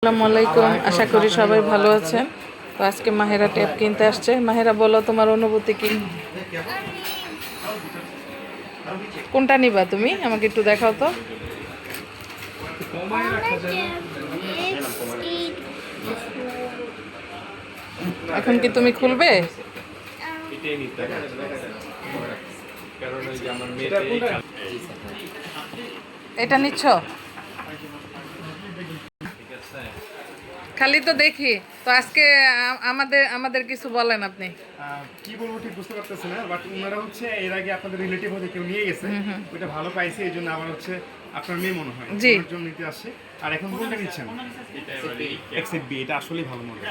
আসসালামু আলাইকুম, আশা করি সবাই ভালো আছেন। তো আজকে মাহেরা ট্যাব কিনতে আসছে। মাহেরা, বলো তোমার অনুভূতি কি? কোনটা নিবা তুমি? আমাকে একটু দেখাও তো। এখন কি তুমি খুলবে? এটা নিচ্ছ? খালি তো দেখি তো আজকে আমাদের আমাদের কিছু বলেন আপনি। কি বলবো ঠিক বুঝতে পারতেছি না, বাট ওনারা হচ্ছে এর আগে আপনাদের রিলেটিভ হতে কেউ নিয়ে গেছে, ওইটা ভালো পাইছে, এই জন্য আমার হচ্ছে আপনার মেয়ে মনে হয় জি ওর জন্য নিতে আসছে। আর এখন কোনটা নিচ্ছেন? এক্সেট বি, এটা আসলেই ভালো মডেল।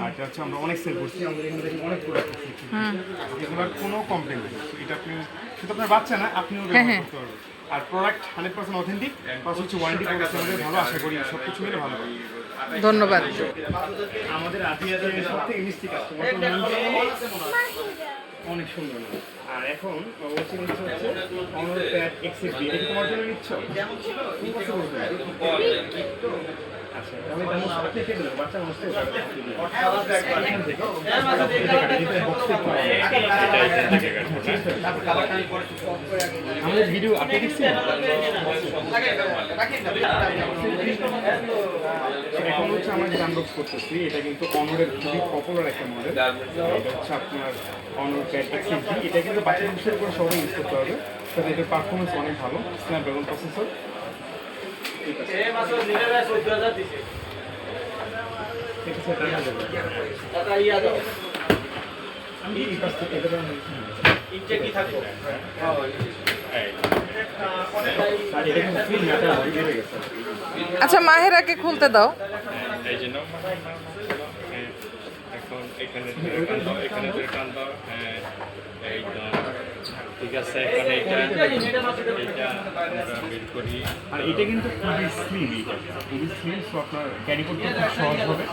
আর এটা হচ্ছে আমরা অনেক সেল করছি, আমাদের এখানে দেখি অনেক প্রোডাক্ট আছে, এগুলোর কোনো কমপ্লেন নেই। এটা আপনি শুধু আপনার বাচ্চা না, আপনিও ব্যবহার করতে পারবেন। আর প্রোডাক্ট 100% অথেন্টিক, প্লাস হচ্ছে ওয়ারেন্টি প্রোডাক্ট আমাদের ভালো, আশা করি সব কিছু মিলে ভালো হবে। ধন্যবাদ। আমাদের আজিয়াদের সবথেকে মিষ্টি কাস্টমার, অনেক সুন্দর। আর এখন ওয়াচিং হচ্ছে অনর প্যাড এক্সিট বি, এটা কি তোমার জন্য নিচ্ছ? তুমি কত বলতে? আচ্ছা, আমি দাম সাথে কে দেব? বাচ্চা মানুষ তো আমাদের ভিডিও আপনি দেখছেন? এখন হচ্ছে আমরা যে আনবক্স করতেছি, এটা কিন্তু অনরের খুবই পপুলার একটা মডেল। এটা হচ্ছে আপনার অনর প্যাড এক্সিট বি, এটা কিন্তু বাচ্চা মানুষের উপর সবাই ইউজ করতে পারবে। তবে এটার পারফরমেন্স অনেক ভালো, স্ন্যাপড্রাগন প্রসেসর। আচ্ছা, মাহেরাকে খুলতে দাও। ঠিক আছে, এখন এইটা আমরা বের করি। আর এটা কিন্তু খুবই স্লিম, খুবই স্লিম, সো আপনার ক্যারি করতে খুব সহজ হবে।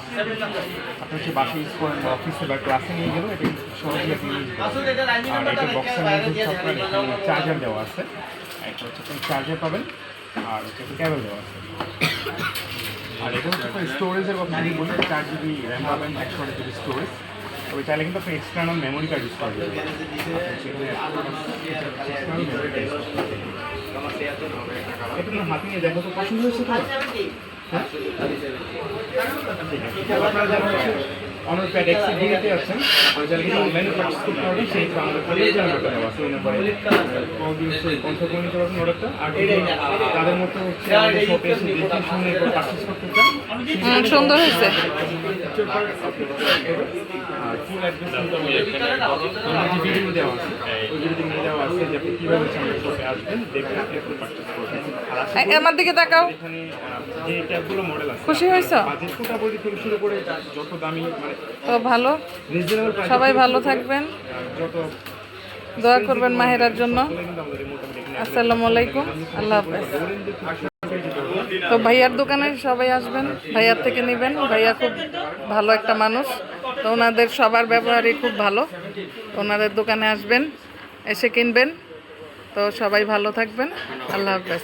আপনি হচ্ছে বাসে ইউজ করেন বা অফিসে বা ক্লাসে নিয়ে গেলেও এটা কিন্তু সহজে আপনি ইউজ করবেন। আর এটা বক্সের মধ্যে হচ্ছে আপনার এখানে চার্জার দেওয়া আছে, একটা হচ্ছে আপনি চার্জার পাবেন, আর হচ্ছে একটা ক্যাবেল দেওয়া আছে। আর এটা হচ্ছে আপনার স্টোরেজের কথা যদি বলি, 4 GB র্যাম পাবেন, 128 GB স্টোরেজ। তবে চাইলে কিন্তু আপনি এক্সটার্নাল মেমোরি কার্ড ইউজ করা যাবে। এটা আপনার হাতে নিয়ে দেখো তো পছন্দ হয়েছে তো? আপনারা যারা হচ্ছে অনর প্যাড এক্সিট বিতে আছেন, আপনারা যারা কিন্তু অনলাইনে পারচেজ করতে পারবেন, সেই ক্ষেত্রে আমাদের টেলিগ্রাম নাম্বারটা দেওয়া আছে, ওই নাম্বারে কল দিয়ে কনফার্ম করে নিতে পারবেন অর্ডারটা। আর যদি তাদের মতো হচ্ছে আমাদের শপে এসে দেখে শুনে পারচেজ করতে চান, সুন্দর হয়েছে। আর ফুল অ্যাড্রেস যে ভিডিও দেওয়া আছে, ওই ভিডিওতে নিয়ে দেওয়া আছে যে আপনি কীভাবে হচ্ছে আমাদের শপে আসবেন, দেখবেন এরপর পারচেজ করবেন। আমার দিকে তাকাও। এখানে যে ট্যাবগুলো মডেল আছে, খুশি হয়েছো? বাজেট মোটামুটি থেকে শুরু করে যত দামি মানে তো ভালো, রিজনেবল, সবাই ভালো থাকবেন, যত দোয়া করবেন মাহেরার জন্য। কিন্তু আমাদের মোটামুটি এখানে আসসালামু আলাইকুম, আল্লাহ হাফেজ। তো ভাইয়ার দোকানে সবাই আসবেন, ভাইয়ার থেকে নেবেন। ভাইয়া খুব ভালো একটা মানুষ, তো ওনাদের সবার ব্যবহারই খুব ভালো। ওনাদের দোকানে আসবেন, এসে কিনবেন। তো সবাই ভালো থাকবেন, আল্লাহ হাফেজ।